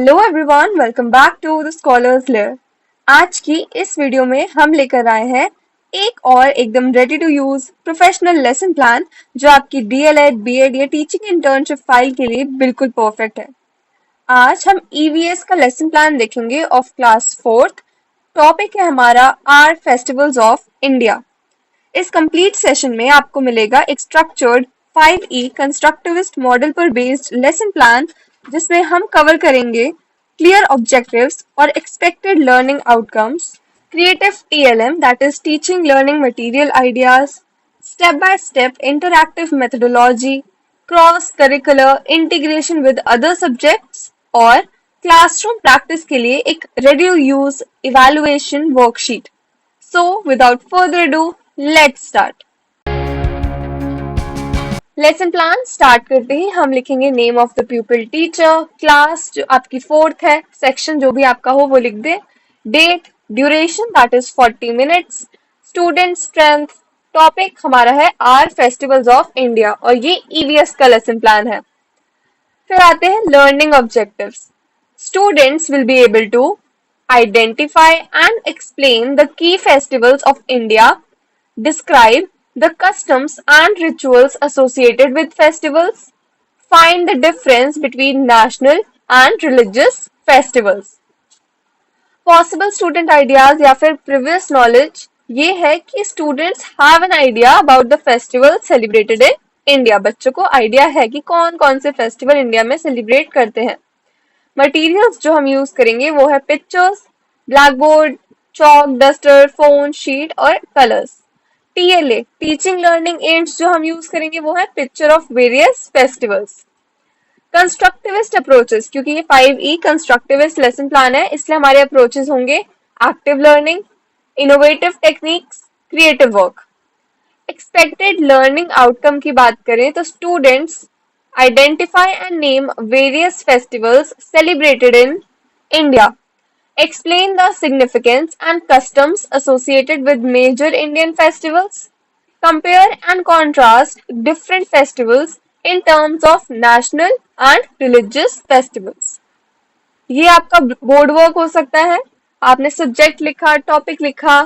Hello everyone, welcome back to the scholars layer. आज की इस वीडियो में हम लेकर आए हैं एक और एकदम ready to use professional lesson plan जो आपकी डीएलएड, बीएड या टीचिंग इंटर्नशिप फाइल के लिए बिल्कुल परफेक्ट है। आज हम ईवीएस का लेसन प्लान देखेंगे ऑफ क्लास फोर्थ। टॉपिक है हमारा आर फेस्टिवल्स ऑफ इंडिया। इस कंप्लीट सेशन में आपको मिलेगा एक स्ट्रक्चर्ड 5E कंस्ट्रक्टिविस्ट मॉडल पर बेस्ड लेसन प्लान जिसमें हम कवर करेंगे क्लियर ऑब्जेक्टिव्स और expected learning outcomes, creative TLM that is teaching learning material ideas, step by step interactive methodology, cross curricular integration with other subjects और classroom practice के लिए एक ready to use evaluation worksheet. So, without further ado, let's start. Lesson plan start करते ही हम लिखेंगे name of the pupil teacher, class जो आपकी फोर्थ है, सेक्शन जो भी आपका हो वो लिख दे, date, duration that is 40 minutes, student strength, topic हमारा है आर फेस्टिवल्स ऑफ इंडिया और ये ईवीएस का लेसन प्लान है। फिर आते हैं learning objectives. Students will be able to identify and explain the key festivals of India, describe the customs and rituals associated with festivals, find the difference between national and religious festivals. Possible student ideas या फिर previous knowledge ये है कि students have an idea about the festival celebrated in India. बच्चों को idea है कि कौन कौन से फेस्टिवल इंडिया में सेलिब्रेट करते हैं। मटेरियल्स जो हम यूज करेंगे वो है pictures, black board, chalk, duster, phone, sheet और कलर्स। टीएलए टीचिंग लर्निंग एड्स जो हम यूज करेंगे वो है picture of various festivals. Constructivist approaches, क्योंकि ये 5E कंस्ट्रक्टिविस्ट लेसन प्लान है इसलिए हमारे अप्रोचेस होंगे active learning, innovative techniques, creative work. Expected learning outcome की बात करें तो students identify and name various festivals celebrated in India. Explain the significance and customs associated with major Indian festivals. Compare and contrast different festivals in terms of national and religious festivals. ये आपका board work हो सकता है। आपने subject लिखा, topic लिखा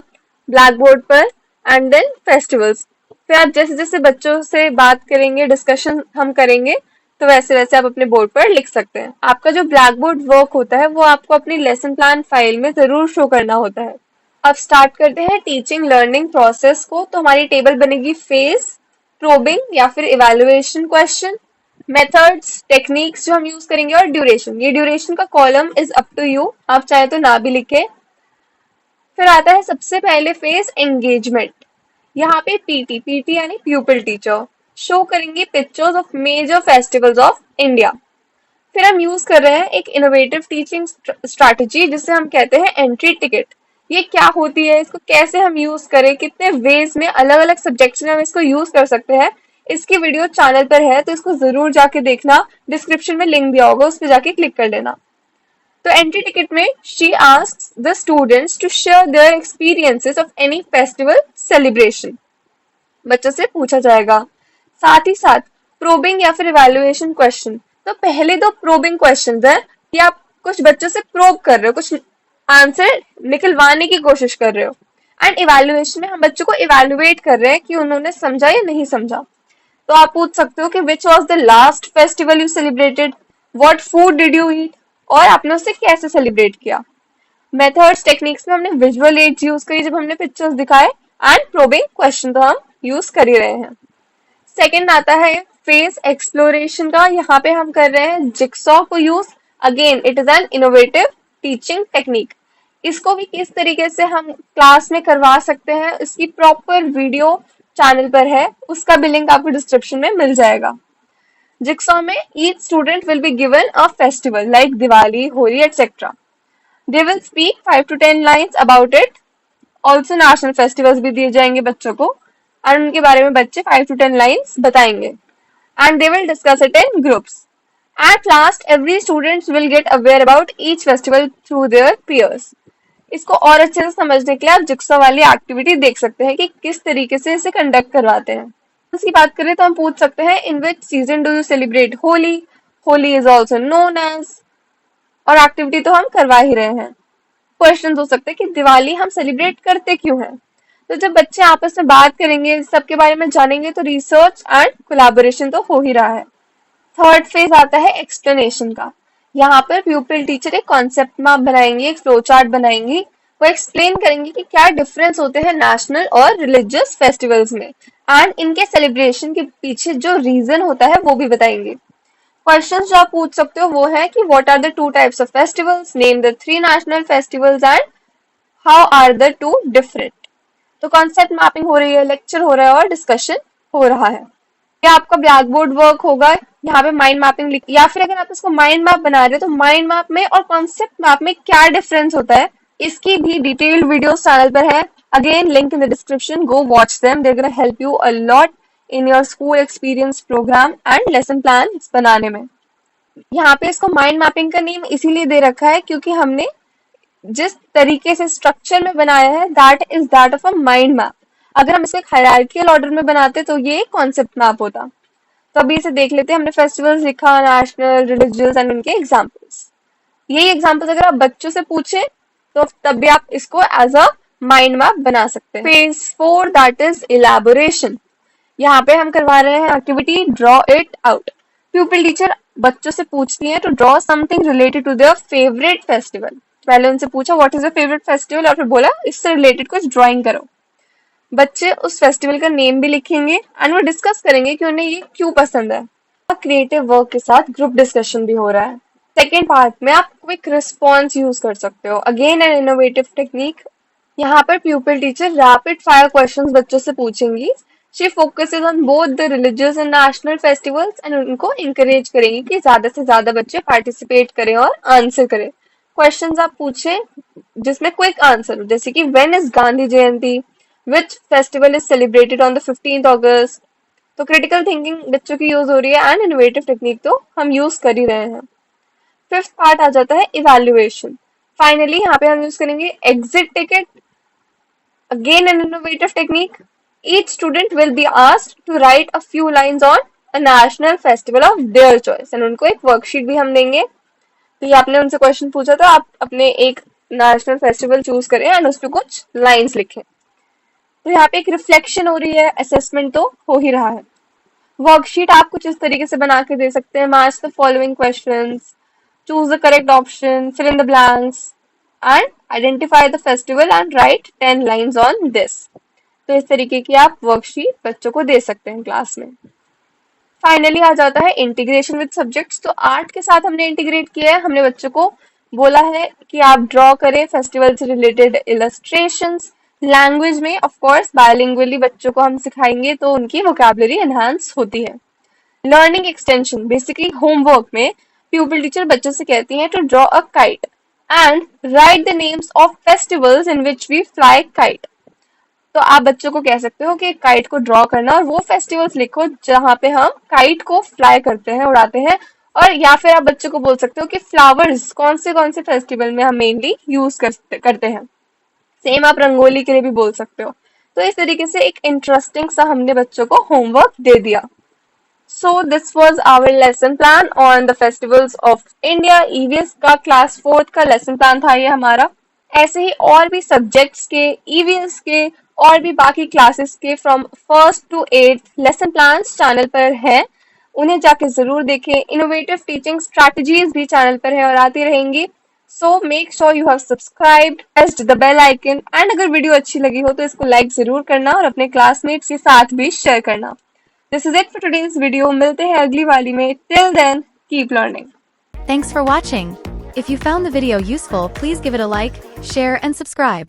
black board पर and then festivals. फिर आप जैसे जैसे बच्चों से बात करेंगे, डिस्कशन हम करेंगे तो वैसे वैसे आप अपने बोर्ड पर लिख सकते हैं। आपका जो ब्लैक बोर्ड वर्क होता है वो आपको अपनी लेसन प्लान फाइल में जरूर शो करना होता है। अब स्टार्ट करते हैं टीचिंग लर्निंग प्रोसेस को। तो हमारी टेबल बनेगी फेज, प्रोबिंग या फिर इवैल्यूएशन क्वेश्चन, मेथड्स, टेक्निक्स जो हम यूज करेंगे और ड्यूरेशन। ये ड्यूरेशन का column is up to you, आप चाहे तो ना भी लिखे। फिर आता है सबसे पहले फेज एंगेजमेंट। यहाँ पे पीटी यानी प्यूपिल टीचर शो करेंगे pictures of major festivals of India. फिर हम यूज कर रहे हैं एक इनोवेटिव टीचिंग स्ट्रैटेजी जिसे हम कहते हैं एंट्री टिकट। ये क्या होती है, इसको कैसे हम यूज करें, कितने वेज में अलग अलग सब्जेक्ट्स में हम इसको यूज कर सकते हैं, इसकी वीडियो चैनल पर है तो इसको जरूर जाके देखना। डिस्क्रिप्शन में लिंक दिया होगा, उस पर जाके क्लिक कर लेना। तो एंट्री टिकट में she asks the students to share their experiences of any festival celebration. बच्चों से पूछा जाएगा। साथ ही साथ प्रोबिंग या फिर इवैल्यूएशन क्वेश्चन। तो पहले दो प्रोबिंग क्वेश्चंस है कि आप कुछ बच्चों से प्रोब कर रहे हो, कुछ आंसर निकलवाने की कोशिश कर रहे हो। एंड इवैल्यूएशन में हम बच्चों को इवैल्यूएट कर रहे हैं कि उन्होंने समझा या नहीं समझा। तो आप पूछ सकते हो कि which was the last festival you celebrated, what food did you eat, और आपने उसे कैसे सेलिब्रेट किया। मेथड्स, टेक्निक्स में हमने विजुअल एड्स यूज करी जब हमने पिक्चर्स दिखाए, एंड प्रोबिंग क्वेश्चन तो हम यूज कर ही रहे हैं। सेकंड आता है फेस एक्सप्लोरेशन का। यहाँ पे हम कर रहे हैं जिक्सॉ को use. Again it is an innovative teaching technique. इसको भी किस तरीके से हम क्लास में करवा सकते हैं, इसकी प्रॉपर वीडियो चैनल पर है, उसका भी लिंक आपको डिस्क्रिप्शन में मिल जाएगा। जिक्सॉ में each student will be given a festival like Diwali, Holi, etc. They will speak 5 to 10 lines about it. Also national festivals भी दिए जाएंगे बच्चों को और उनके बारे में बच्चे 5 to 10 lines बताएंगे and they will discuss it in groups. At last, every student will get aware about each festival through their peers. इसको और अच्छे से समझने के लिए आप जिक्सॉ वाली एक्टिविटी देख सकते हैं कि किस तरीके से इसे कंडक्ट करवाते हैं। की बात करें तो हम पूछ सकते हैं in which season do you celebrate Holi, Holi is also known as और एक्टिविटी तो हम करवा ही रहे हैं। क्वेश्चन हो सकते हैं कि दिवाली हम सेलिब्रेट करते क्यों हैं। तो जब बच्चे आपस में बात करेंगे, सबके बारे में जानेंगे, तो रिसर्च एंड कोलैबोरेशन तो हो ही रहा है। थर्ड फेज आता है एक्सप्लेनेशन का। यहाँ पर प्यूपिल टीचर एक कॉन्सेप्ट मैप बनाएंगे, एक फ्लो चार्ट बनाएंगी, वो एक्सप्लेन करेंगे कि क्या डिफरेंस होते हैं नेशनल और रिलीजियस फेस्टिवल्स में, एंड इनके सेलिब्रेशन के पीछे जो रीजन होता है वो भी बताएंगे। क्वेश्चंस जो आप पूछ सकते हो वो है कि what are the two types of festivals, name the three national festivals and how are the two different. तो कॉन्सेप्ट मैपिंग हो रही है, लेक्चर हो रहा है और डिस्कशन हो रहा है। ये आपका ब्लैक बोर्ड वर्क होगा, यहाँ पे माइंड मैपिंग लिख, या फिर अगर आप इसको माइंड मैप बना रहे हो तो माइंड मैप में और कॉन्सेप्ट मैप में क्या डिफरेंस होता है, इसकी भी डिटेल्ड वीडियोस चैनल पर है। Again link in the description, go watch them, they are gonna help you a lot in your school experience program and lesson plan बनाने में। यहाँ पे इसको माइंड मैपिंग का नेम इसीलिए दे रखा है क्योंकि हमने जिस तरीके से स्ट्रक्चर में बनाया है that is that of a mind map. अगर हम इसको एक हायरार्किकल ऑर्डर में बनाते तो ये कॉन्सेप्ट मैप होता। तो अभी इसे देख लेते हैं। हमने फेस्टिवल्स लिखा, नेशनल, रिलीजियस एंड उनके एग्जाम्पल्स। यही एग्जाम्पल्स अगर आप बच्चों से पूछे तो तब भी आप इसको एज अ माइंड मैप बना सकते हैं। Phase 4 that is elaboration. यहाँ पे हम करवा रहे हैं activity draw it out. Pupil teacher बच्चों से पूछती है to draw something related to their favourite festival. पहले उनसे पूछा what is your favourite festival और फिर बोला इससे रिलेटेड कुछ ड्राइंग करो। बच्चे उस फेस्टिवल का नेम भी लिखेंगे एंड वो डिस्कस करेंगे कि उन्हें ये क्यों पसंद है। क्रिएटिव वर्क के साथ ग्रुप डिस्कशन भी हो रहा है। सेकेंड पार्ट में आप क्विक रिस्पॉन्स यूज कर सकते हो, अगेन एन इनोवेटिव टेक्निक। यहाँ पर pupil teacher rapid fire questions बच्चों से पूछेंगी। She focuses on both the religious and national festivals and उनको इंकरेज करेंगी कि ज्यादा से ज्यादा बच्चे पार्टिसिपेट करें और आंसर करें। क्वेश्चंस आप पूछें जिसमें क्विक आंसर हो, जैसे कि when is Gandhi Jayanti, which festival is celebrated on the 15th August। तो क्रिटिकल थिंकिंग बच्चों की यूज हो रही है एंड इनोवेटिव टेक्निक तो हम यूज कर ही रहे हैं। फिफ्थ पार्ट आ जाता है इवैल्यूएशन। फाइनली यहाँ पे हम यूज करेंगे exit ticket, again an innovative technique. Each student will be asked to write a few lines on a national festival of their choice and उनको एक वर्कशीट भी हम देंगे। तो ये आपने उनसे क्वेश्चन पूछा तो आप अपने एक नेशनल फेस्टिवल चूज करें एंड उस पर कुछ लाइंस लिखें। तो यहाँ पे एक रिफ्लेक्शन हो रही है, असेसमेंट तो हो ही रहा है। वर्कशीट आप कुछ इस तरीके से बना के दे सकते हैं। Match the following questions, choose the correct option, fill in the blanks and identify the festival and write 10 lines on this. तो इस तरीके की आप वर्कशीट बच्चों को दे सकते हैं क्लास में। फाइनली आ जाता है इंटीग्रेशन विद सब्जेक्ट्स। तो आर्ट के साथ हमने इंटीग्रेट किया है। हमने बच्चों को बोला है कि आप ड्रॉ करें फेस्टिवल से रिलेटेड इलस्ट्रेशंस। लैंग्वेज में ऑफ कोर्स बायलिंगुअली बच्चों को हम सिखाएंगे तो उनकी वोकैबुलरी एनहांस होती है। लर्निंग एक्सटेंशन, बेसिकली होमवर्क में प्यूपिल टीचर बच्चों से कहती हैं to draw a kite and write the names of festivals in which we fly kite. तो आप बच्चों को कह सकते हो कि काइट को ड्रॉ करना और वो फेस्टिवल्स लिखो जहां पे हम काइट को फ्लाई करते हैं, उड़ाते हैं। और या फिर आप बच्चों को बोल सकते हो कि फ्लावर्स कौन से फेस्टिवल में हम मेनली यूज करते हैं। सेम आप रंगोली के लिए भी बोल सकते हो। तो इस तरीके से एक इंटरेस्टिंग सा हमने बच्चों को होमवर्क दे दिया। So this was our lesson plan on the festivals of India. EVS का क्लास 4th का लेसन प्लान था ये हमारा। ऐसे ही और भी सब्जेक्ट्स के, ईवीएस के और भी बाकी क्लासेस के from 1st to 8th lesson plans channel पर हैं, उन्हें जाके जरूर देखें। इनोवेटिव टीचिंग स्ट्रैटेजीज भी चैनल पर है और आती रहेंगी। So make sure you have subscribed, pressed the bell icon and अगर वीडियो अच्छी लगी हो तो इसको लाइक जरूर करना और अपने क्लासमेट्स के साथ भी शेयर करना। This is it for today's video. मिलते हैं अगली वाली में। Till then keep learning. Thanks for watching. If you found the video useful, please give it a like, share and subscribe.